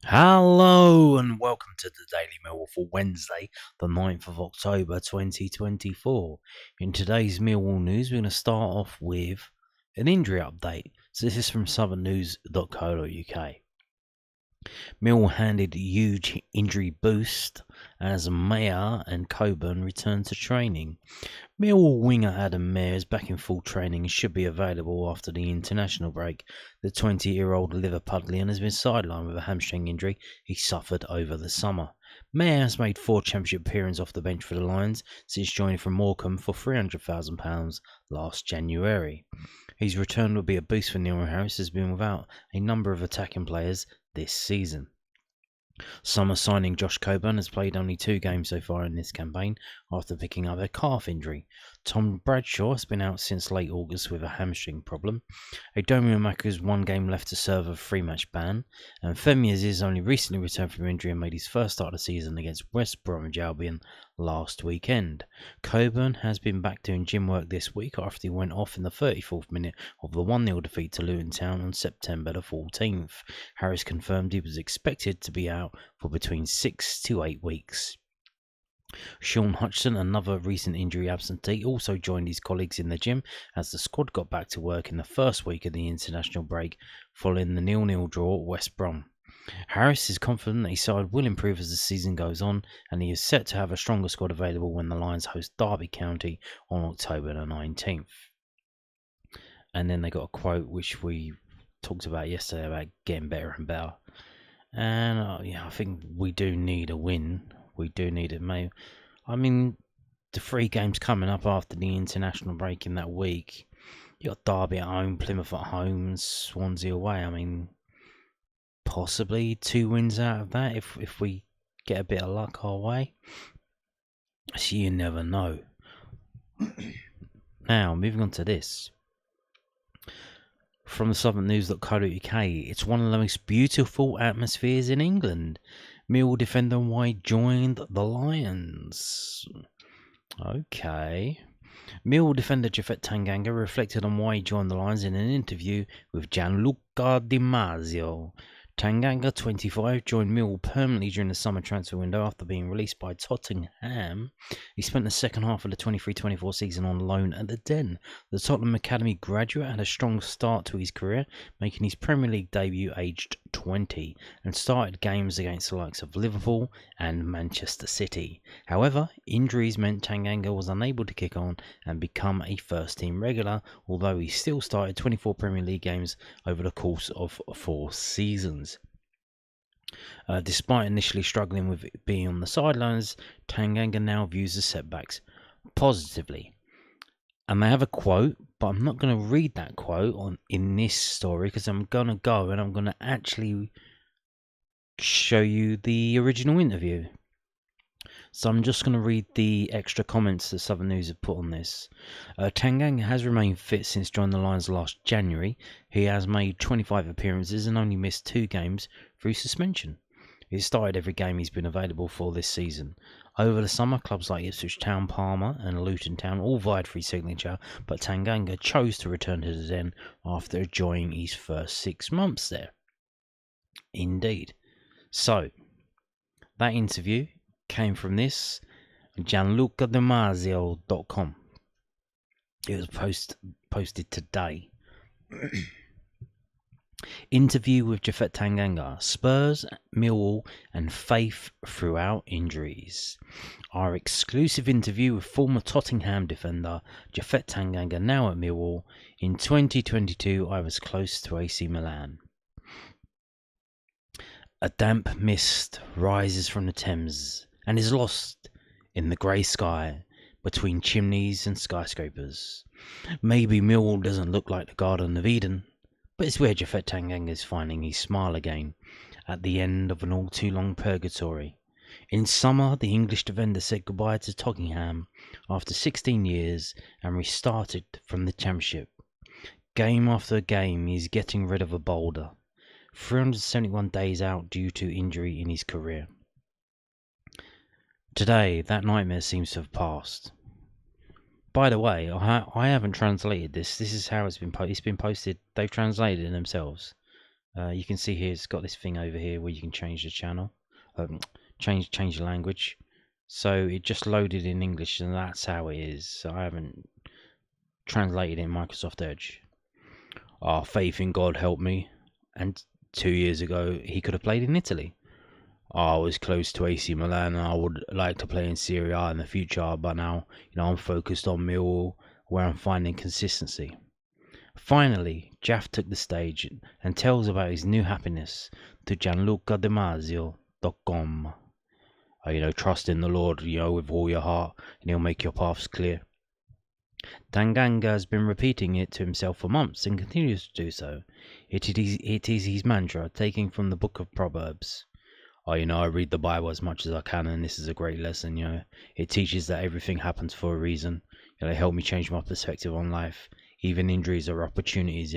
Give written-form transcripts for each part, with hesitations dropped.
Hello and welcome to the Daily Millwall for Wednesday, the 9th of October 2024. In today's Millwall news, we're going to start off with an injury update. So this is from southernnews.co.uk. Millwall handed huge injury boost as Mayer and Coburn return to training. Millwall winger Adam Mayer is back in full training and should be available after the international break. The 20-year-old Liverpudlian has been sidelined with a hamstring injury he suffered over the summer. Mayer has made 4 championship appearances off the bench for the Lions since joining from Morecambe for £300,000 last January. His return will be a boost for Neil Harris, who has been without a number of attacking players this season. Summer signing Josh Coburn has played only 2 games so far in this campaign after picking up a calf injury. Tom Bradshaw has been out since late August with a hamstring problem. Adomio Maka's 1 game left to serve a 3-match ban, and Femias has only recently returned from injury and made his first start of the season against West Bromwich Albion last weekend. Coburn has been back doing gym work this week after he went off in the 34th minute of the 1-0 defeat to Luton Town on September the 14th. Harris confirmed he was expected to be out for between 6 to 8 weeks. Sean Hutchinson, another recent injury absentee, also joined his colleagues in the gym as the squad got back to work in the first week of the international break following the 0-0 draw at West Brom. Harris is confident that his side will improve as the season goes on, and he is set to have a stronger squad available when the Lions host Derby County on October the 19th. And then they got a quote which we talked about yesterday about getting better and better. And I think we do need a win. We do need it, mate. I mean, the 3 games coming up after the international break in that week. You got Derby at home, Plymouth at home, and Swansea away. I mean, possibly 2 wins out of that if we get a bit of luck our way. So you never know. Now, moving on to this. From the southernnews.co.uk, it's one of the most beautiful atmospheres in England. Millwall defender White joined the Lions. Okay. Millwall defender Japhet Tanganga reflected on why he joined the Lions in an interview with Gianluca Di Marzio. Tanganga, 25, joined Millwall permanently during the summer transfer window after being released by Tottenham. He spent the second half of the 23-24 season on loan at the Den. The Tottenham Academy graduate had a strong start to his career, making his Premier League debut aged 20, and started games against the likes of Liverpool and Manchester City. However, injuries meant Tanganga was unable to kick on and become a first-team regular, although he still started 24 Premier League games over the course of 4 seasons. Despite initially struggling with being on the sidelines, Tanganga now views the setbacks positively. And they have a quote, but I'm not going to read that quote in this story because I'm going to go and I'm going to actually show you the original interview. So I'm just going to read the extra comments that Southern News have put on this. Tanganga has remained fit since joining the Lions last January. He has made 25 appearances and only missed 2 games through suspension. He's started every game he's been available for this season. Over the summer, clubs like Ipswich Town, Palmer and Luton Town all vied for his signature, but Tanganga chose to return to the Den after enjoying his first 6 months there. Indeed. So, that interview came from this gianlucadimarzio.com. It was posted today. Interview with Japhet Tanganga, Spurs, Millwall and faith throughout injuries. Our exclusive interview with former Tottenham defender Japhet Tanganga, now at Millwall. In 2022 I was close to AC Milan. A damp mist rises from the Thames and is lost in the grey sky between chimneys and skyscrapers. Maybe Millwall doesn't look like the Garden of Eden, but it's where Japhet Tanganga is finding his smile again at the end of an all too long purgatory. In summer, the English defender said goodbye to Tottenham after 16 years and restarted from the Championship. Game after game, he's getting rid of a boulder. 371 days out due to injury in his career. Today, that nightmare seems to have passed. By the way, I haven't translated this. This is how it's been posted. They've translated it themselves. You can see here it's got this thing over here where you can change the channel, change the language. So it just loaded in English, and that's how it is. So I haven't translated in Microsoft Edge. Our faith in God helped me, and 2 years ago he could have played in Italy. I was close to AC Milan, and I would like to play in Serie A in the future, but now I'm focused on Millwall, where I'm finding consistency. Finally, Jaff took the stage and tells about his new happiness to gianlucademasio.com. Trust in the Lord, with all your heart, and He'll make your paths clear. Tanganga has been repeating it to himself for months and continues to do so. It is his mantra, taking from the book of Proverbs. I read the Bible as much as I can, and this is a great lesson. It teaches that everything happens for a reason. It helped me change my perspective on life. Even injuries are opportunities.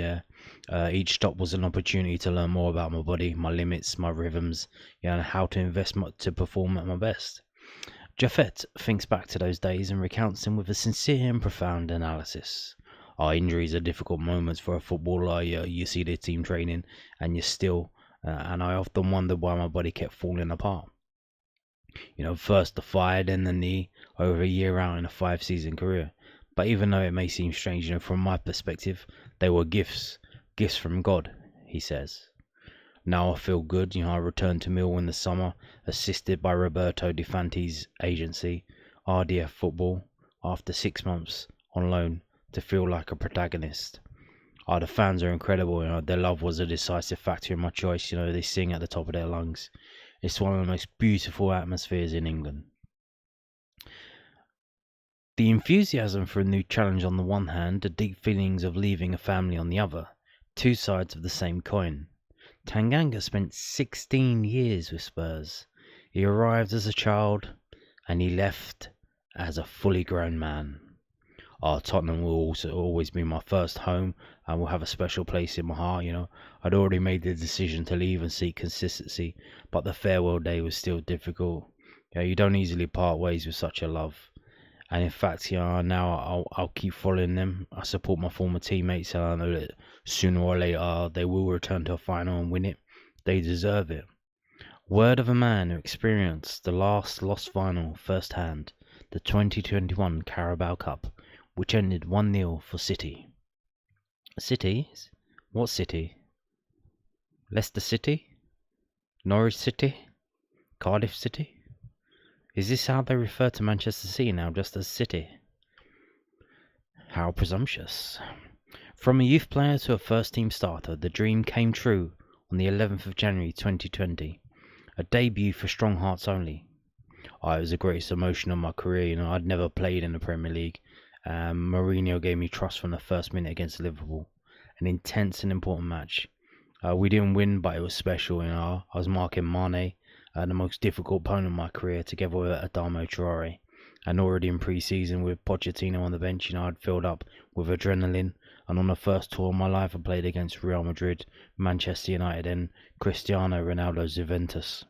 Each stop was an opportunity to learn more about my body, my limits, my rhythms, and how to invest to perform at my best. Japhet thinks back to those days and recounts them with a sincere and profound analysis. Injuries are difficult moments for a footballer. You see their team training, and you're still. And I often wondered why my body kept falling apart. First the thigh, then the knee, over a year out in a 5-season career. But even though it may seem strange, from my perspective, they were gifts from God, he says. Now I feel good. I returned to Millwall in the summer, assisted by Roberto Di Fanti's agency, RDF Football, after 6 months on loan to feel like a protagonist. The fans are incredible. Their love was a decisive factor in my choice. They sing at the top of their lungs. It's one of the most beautiful atmospheres in England. The enthusiasm for a new challenge on the one hand, the deep feelings of leaving a family on the other. Two sides of the same coin. Tanganga spent 16 years with Spurs. He arrived as a child and he left as a fully grown man. Tottenham will also always be my first home and will have a special place in my heart. I'd already made the decision to leave and seek consistency, but the farewell day was still difficult. You don't easily part ways with such a love. And in fact, now I'll keep following them. I support my former teammates, and I know that sooner or later they will return to a final and win it. They deserve it. Word of a man who experienced the last lost final firsthand, the 2021 Carabao Cup, which ended 1-0 for City. City? What City? Leicester City? Norwich City? Cardiff City? Is this how they refer to Manchester City now, just as City? How presumptuous. From a youth player to a first-team starter, the dream came true on the 11th of January 2020. A debut for strong hearts only. It was the greatest emotion of my career. I'd never played in the Premier League. Mourinho gave me trust from the first minute against Liverpool. An intense and important match. We didn't win, but it was special. I was marking Mane, the most difficult opponent of my career, together with Adamo Traore. And already in pre-season with Pochettino on the bench, I'd filled up with adrenaline. And on the first tour of my life, I played against Real Madrid, Manchester United, and Cristiano Ronaldo's Juventus.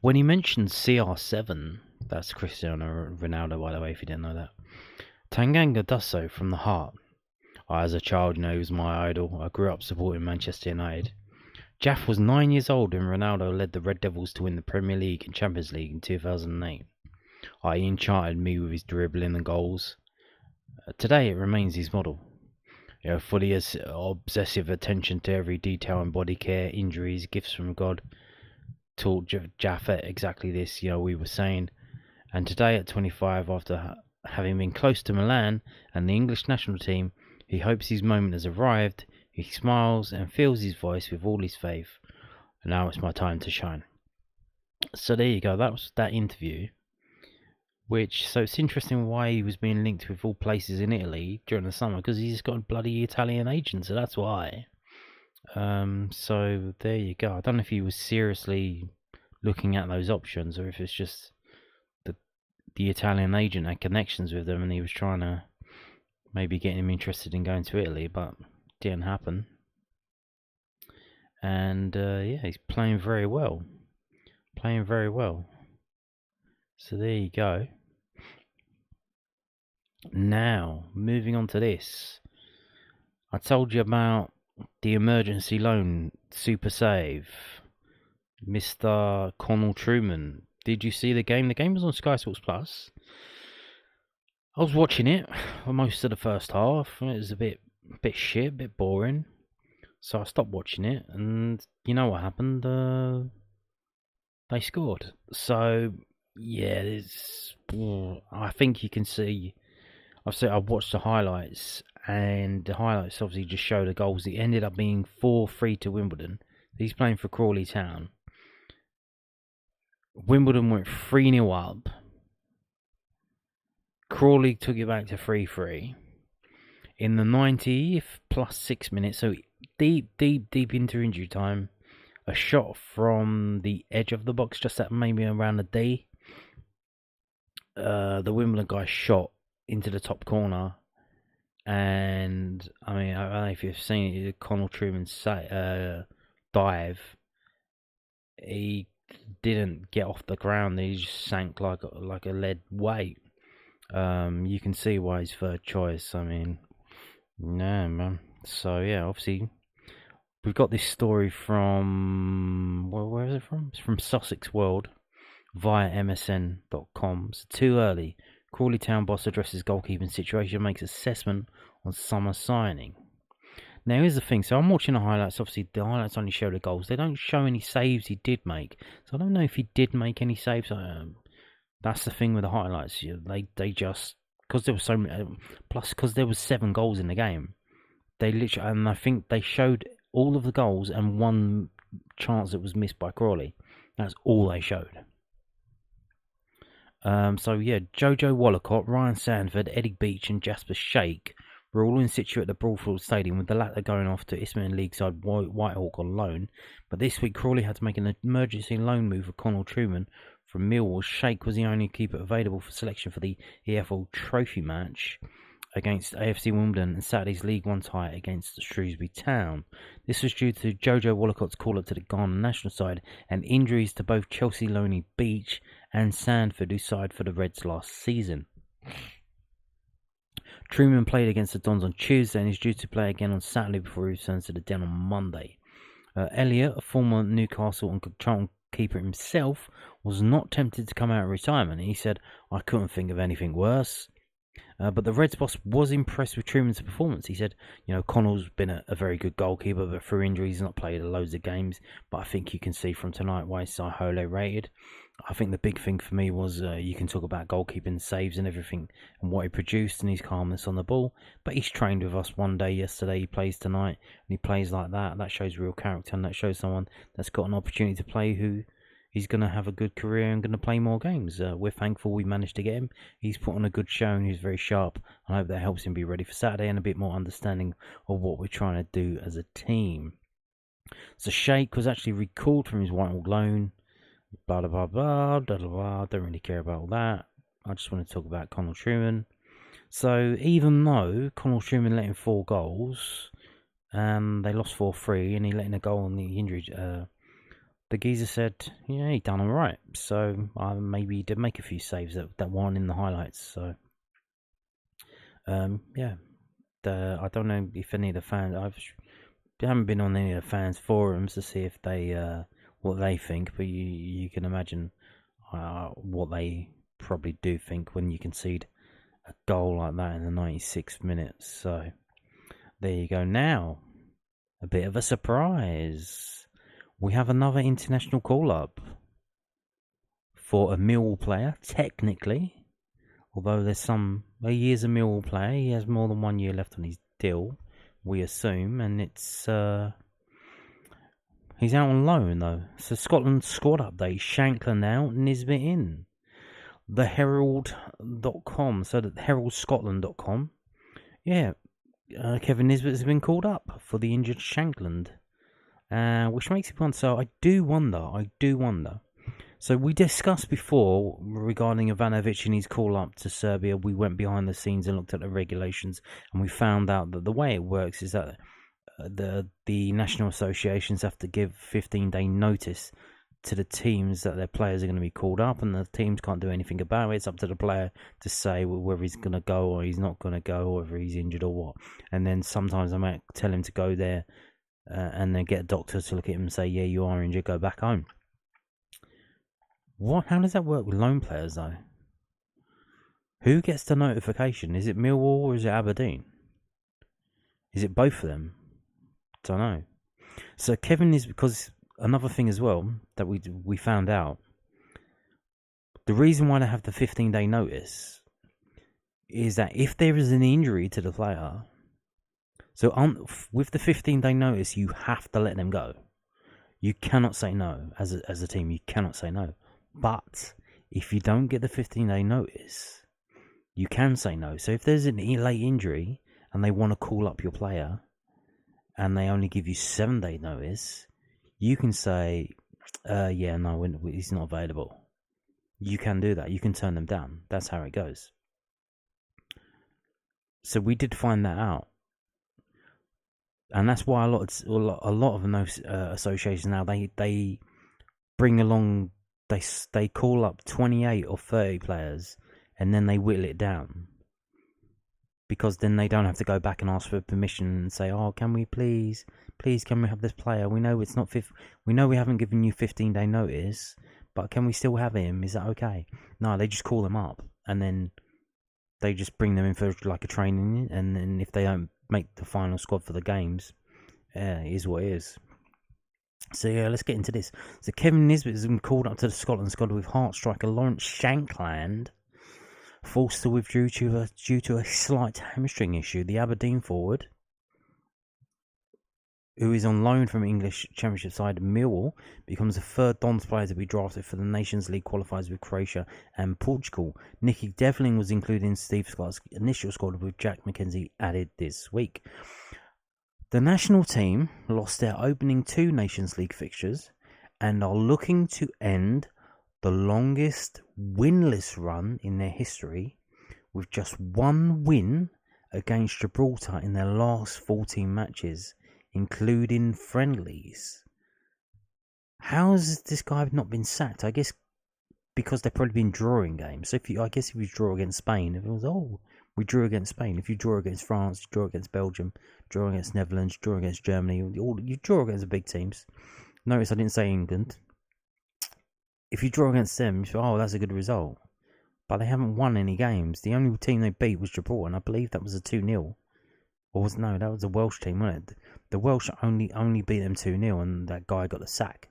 When he mentioned CR7, that's Cristiano Ronaldo, by the way, if you didn't know that, Tanganga does so from the heart. As a child, he was my idol. I grew up supporting Manchester United. Jaff was 9 years old when Ronaldo led the Red Devils to win the Premier League and Champions League in 2008. He enchanted me with his dribbling and goals. Today, it remains his model. Fully as obsessive attention to every detail in body care, injuries, gifts from God. Taught Japhet exactly this, we were saying. And today at 25, after having been close to Milan and the English national team, he hopes his moment has arrived. He smiles and fills his voice with all his faith. And now it's my time to shine. So there you go. That was that interview. So it's interesting why he was being linked with all places in Italy during the summer, because he's got a bloody Italian agent, so that's why. So there you go. I don't know if he was seriously looking at those options, or if it's just the Italian agent had connections with them and he was trying to maybe get him interested in going to Italy, but didn't happen. And he's playing very well. So there you go. Now, moving on to this. I told you about the emergency loan super save, Mr. Connal Truman. Did you see the game? The game was on Sky Sports Plus. I was watching it for most of the first half. It was a bit shit, a bit boring. So I stopped watching it, and you know what happened? They scored. So yeah, I think you can see. I've watched the highlights, and the highlights obviously just show the goals. It ended up being 4-3 to Wimbledon. He's playing for Crawley Town. Wimbledon went 3-0 up. Crawley took it back to 3-3. In the 90th plus 6 minutes, so deep into injury time, a shot from the edge of the box, just at maybe around the D. The Wimbledon guy shot into the top corner, and I mean, I don't know if you've seen it, Conor Truman dive. He didn't get off the ground; he just sank like a lead weight. You can see why he's third choice. I mean, no man. So yeah, obviously we've got this story from where is it from? It's from Sussex World via MSN.com. It's too early. Crawley Town boss addresses goalkeeping situation, makes assessment on summer signing. Now here's the thing. So I'm watching the highlights. Obviously the highlights only show the goals. They don't show any saves he did make. So I don't know if he did make any saves. That's the thing with the highlights. They just, because there was so many, plus because there was 7 goals in the game. They literally, and I think they showed all of the goals and one chance that was missed by Crawley. That's all they showed. So yeah, Jojo Wallacott, Ryan Sandford, Eddie Beach and Jasper Shake were all in situ at the Broadfield Stadium, with the latter going off to Isthmian League side Whitehawk on loan. But this week Crawley had to make an emergency loan move for Conor Truman from Millwall. Shake was the only keeper available for selection for the EFL Trophy match against AFC Wimbledon and Saturday's League One tie against Shrewsbury Town. This was due to Jojo Wallacott's call-up to the Ghana national side and injuries to both Chelsea loanee Beach and Sandford, who signed for the Reds last season. Truman played against the Dons on Tuesday and is due to play again on Saturday before he returns to the Den on Monday. Elliott, a former Newcastle and Charlton keeper himself, was not tempted to come out of retirement. He said, "I couldn't think of anything worse." But the Reds boss was impressed with Truman's performance. He said, Connell's been a very good goalkeeper, but through injuries he's not played loads of games. But I think you can see from tonight why he's so highly rated. I think the big thing for me was you can talk about goalkeeping, saves and everything, and what he produced and his calmness on the ball. But he's trained with us one day yesterday, he plays tonight, and he plays like that. That shows real character, and that shows someone that's got an opportunity to play who he's going to have a good career and going to play more games. We're thankful we managed to get him. He's put on a good show and he's very sharp. I hope that helps him be ready for Saturday and a bit more understanding of what we're trying to do as a team. So Shake was actually recalled from his Whitehall loan. Blah, blah, blah, blah, blah, blah. Don't really care about all that. I just want to talk about Conor Truman. So even though Conor Truman let in 4 goals, they lost 4-3 and he let in a goal on the injury, the geezer said, yeah, he done all right. So maybe he did make a few saves that weren't in the highlights. So, yeah. I don't know if any of the fans... I haven't been on any of the fans' forums to see if they what they think, but you can imagine what they probably do think when you concede a goal like that in the 96th minute. So, there you go. Now, a bit of a surprise. We have another international call-up for a Millwall player, technically. Although he is a Millwall player, he has more than 1 year left on his deal, we assume, and it's he's out on loan though. So Scotland squad update: Shankland out, Nisbet in. The Herald.com, so that heraldscotland.com. Yeah, Kevin Nisbet has been called up for the injured Shankland. Which makes me wonder. So I do wonder. So we discussed before regarding Ivanovic and his call up to Serbia. We went behind the scenes and looked at the regulations, and we found out that the way it works is that the national associations have to give 15-day notice to the teams that their players are going to be called up, and the teams can't do anything about it. It's up to the player to say whether he's going to go or he's not going to go, or whether he's injured or what. And then sometimes I might tell him to go there and then get a doctor to look at him and say, yeah, you are injured, go back home. What? How does that work with loan players, though? Who gets the notification? Is it Millwall or is it Aberdeen? Is it both of them? Don't know. So Kevin is, because another thing as well that we found out, the reason why they have the 15-day notice is that if there is an injury to the player, so with the 15-day notice, you have to let them go. You cannot say no as a team. You cannot say no. But if you don't get the 15-day notice, you can say no. So if there's a late injury and they want to call up your player and they only give you 7-day notice, you can say, yeah, no, he's not available. You can do that. You can turn them down. That's how it goes. So we did find that out. And that's why a lot of those associations now, they bring along, they call up 28 or 30 players and then they whittle it down, because then they don't have to go back and ask for permission and say, oh, can we please can we have this player? We know it's not we know we haven't given you 15-day notice, but can we still have him? Is that okay? No, they just call them up and then they just bring them in for like a training, and then if they don't make the final squad for the games, it is what it is. So yeah, let's get into this. So Kevin Nisbet has been called up to the Scotland squad with Hearts striker Lawrence Shankland forced to withdraw due to a slight hamstring issue. The Aberdeen forward, who is on loan from English Championship side Millwall, becomes the third Dons player to be drafted for the Nations League qualifiers with Croatia and Portugal. Nicky Devlin was included in Steve Scott's initial squad, with Jack McKenzie added this week. The national team lost their opening 2 Nations League fixtures and are looking to end the longest winless run in their history, with just 1 win against Gibraltar in their last 14 matches, including friendlies. How has this guy not been sacked? I guess because they've probably been drawing games. So if you draw against Spain, if it was, we drew against Spain. If you draw against France, you draw against Belgium, draw against Netherlands, draw against Germany, you draw against the big teams. Notice I didn't say England. If you draw against them, you say, oh, that's a good result. But they haven't won any games. The only team they beat was Gibraltar, and I believe that was a 2-0. That was a Welsh team, wasn't it? The Welsh only beat them 2-0, and that guy got the sack.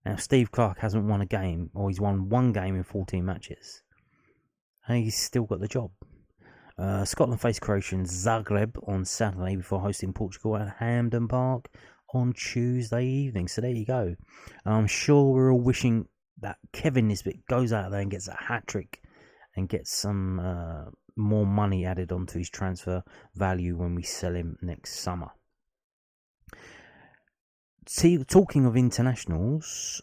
Now, Steve Clarke hasn't won a game, or he's won 1 game in 14 matches. And he's still got the job. Scotland face Croatia in Zagreb on Saturday before hosting Portugal at Hampden Park on Tuesday evening. So there you go. And I'm sure we're all wishing that Kevin Nisbet goes out there and gets a hat-trick and gets some more money added onto his transfer value when we sell him next summer. See, talking of internationals,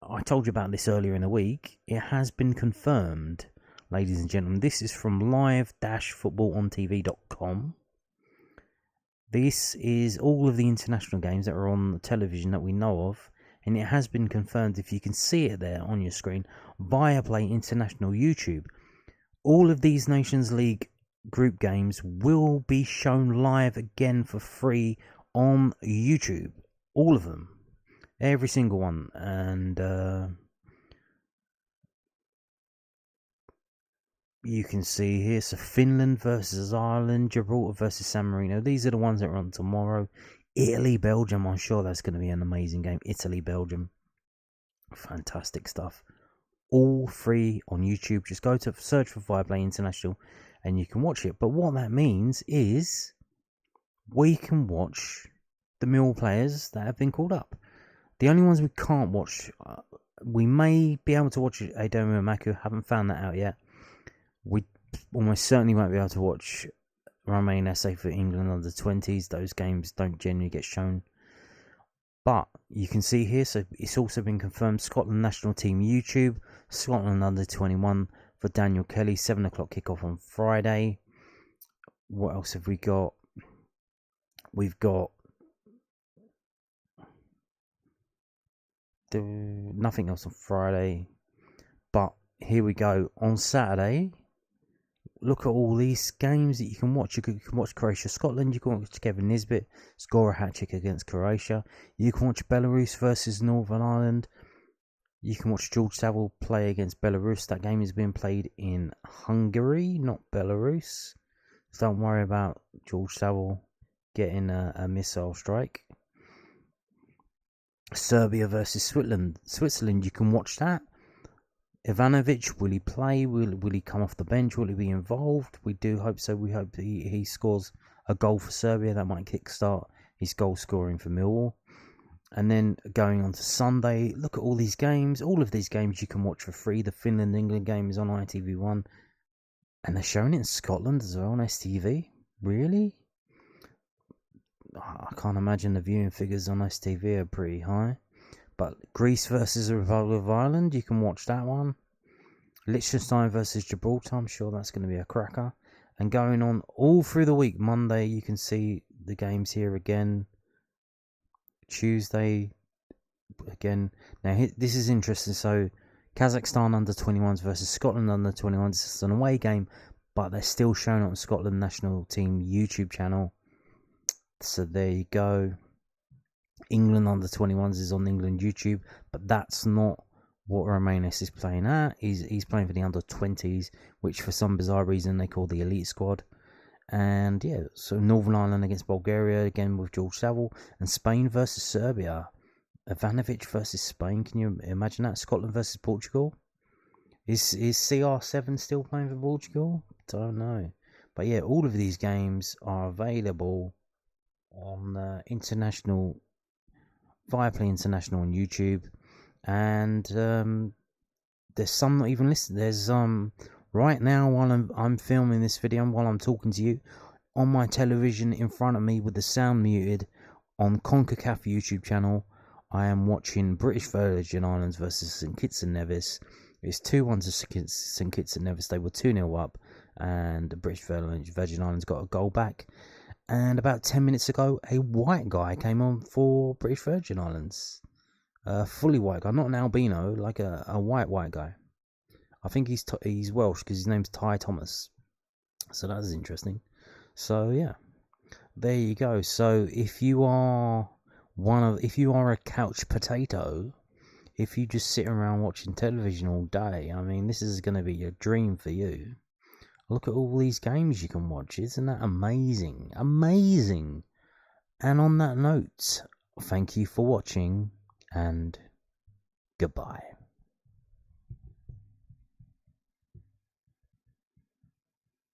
I told you about this earlier in the week. It has been confirmed, ladies and gentlemen. This is from live-footballontv.com. This is all of the international games that are on the television that we know of, and it has been confirmed, if you can see it there on your screen, Viaplay International YouTube. All of these Nations League group games will be shown live again for free on YouTube. All of them. Every single one. And you can see here, so Finland versus Ireland, Gibraltar versus San Marino. These are the ones that are on tomorrow. Italy, Belgium, I'm sure that's going to be an amazing game. Italy, Belgium. Fantastic stuff. All free on YouTube. Just go to search for Viaplay International and you can watch it. But what that means is we can watch the Millwall players that have been called up. The only ones we can't watch, we may be able to watch Adomo Maku. Haven't found that out yet. We almost certainly won't be able to watch Romain Esse for England under 20s. Those games don't generally get shown. But you can see here, so it's also been confirmed, Scotland national team YouTube, Scotland under 21 for Daniel Kelly, 7 o'clock kickoff on Friday. What else have we got? We've got nothing else on Friday. But here we go. On Saturday, look at all these games that you can watch. You can watch Croatia-Scotland. You can watch Kevin Nisbet score a hat-trick against Croatia. You can watch Belarus versus Northern Ireland. You can watch George Saville play against Belarus. That game is being played in Hungary, not Belarus. So don't worry about George Saville getting a missile strike. Serbia versus Switzerland, you can watch that. Ivanovic, will he play? Will he come off the bench? Will he be involved? We do hope so. We hope he scores a goal for Serbia. That might kickstart his goal scoring for Millwall. And then going on to Sunday, look at all these games. All of these games you can watch for free. The Finland-England game is on ITV1. And they're showing it in Scotland as well on STV. Really? I can't imagine the viewing figures on STV are pretty high. But Greece versus the Republic of Ireland, you can watch that one. Liechtenstein versus Gibraltar, I'm sure that's going to be a cracker. And going on all through the week, Monday you can see the games here again. Tuesday again. Now this is interesting. So Kazakhstan under-21s versus Scotland under-21s. It's an away game, but they're still showing it on Scotland national team YouTube channel. So there you go. England under-21s is on England YouTube, but that's not what Romanis is playing at. He's playing for the under-20s, which for some bizarre reason they call the elite squad. And yeah, so Northern Ireland against Bulgaria again with George Saville, and Spain versus Serbia. Ivanovic versus Spain. Can you imagine that? Scotland versus Portugal. Is CR7 still playing for Portugal? Don't know. But yeah, all of these games are available on international, Viaplay International on YouTube, and there's some not even listed. There's right now while I'm filming this video, while I'm talking to you, on my television in front of me with the sound muted on CONCACAF YouTube channel, I am watching British Virgin Islands versus St Kitts and Nevis. It's 2-1 to St Kitts and Nevis. They were 2-0 up, and the British Virgin Islands got a goal back. And about 10 minutes ago, a white guy came on for British Virgin Islands. A fully white guy, not an albino, like a white guy. I think he's Welsh because his name's Ty Thomas. So that is interesting. So yeah, there you go. So if you are a couch potato, if you just sit around watching television all day, I mean, this is going to be a dream for you. Look at all these games you can watch. Isn't that amazing? Amazing. And on that note, thank you for watching, and goodbye.